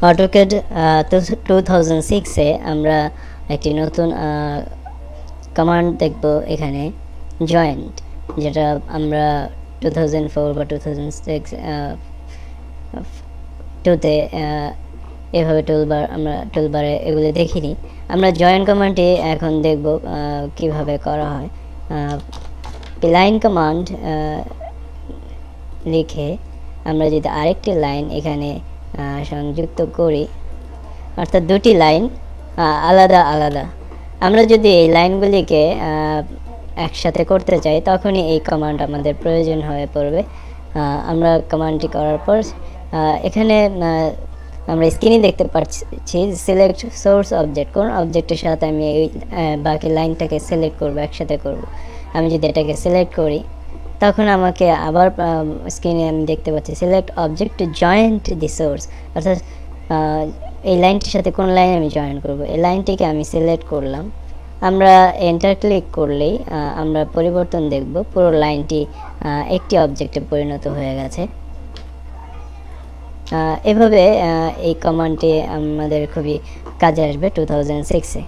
AutoCAD 2006-এ আমরা একটি নতুন কমান্ড দেখব এখানে, জয়েন্ট, যেটা আমরা 2004 বা 2006 টুতে এভাবে আমরা টুলবারে এগুলো দেখিনি। আমরা জয়েন কমান্ডটি এখন দেখব কিভাবে করা হয়। লাইন কমান্ড লিখে আমরা যদি আরেকটি লাইন এখানে সংযুক্ত করি, অর্থাৎ দুটি লাইন আলাদা আলাদা, আমরা যদি এই লাইনগুলিকে একসাথে করতে চাই তখনই এই কমান্ড আমাদের প্রয়োজন হয়ে পড়বে। আমরা কমান্ডটি করার পর এখানে আমরা স্ক্রিনে দেখতে পাচ্ছি সিলেক্ট সোর্স অবজেক্ট, কোন অবজেক্টের সাথে আমি এই বাকি লাইনটাকে সিলেক্ট করব, একসাথে করব। আমি যদি এটাকে সিলেক্ট করি তখন আমাকে আবার স্ক্রিনে আমি দেখতে পাচ্ছি select object to joint the source, অর্থাৎ এই লাইনটির সাথে কোন লাইন আমি জয়েন করব। এই লাইনটিকে আমি সিলেক্ট করলাম। আমরা এন্টার ক্লিক করলেই আমরা পরিবর্তন দেখব, পুরো লাইনটি একটি অবজেক্টে পরিণত হয়ে গেছে। এভাবে এই কমান্ডটি আমাদের খুবই কাজে আসবে 2006-এ।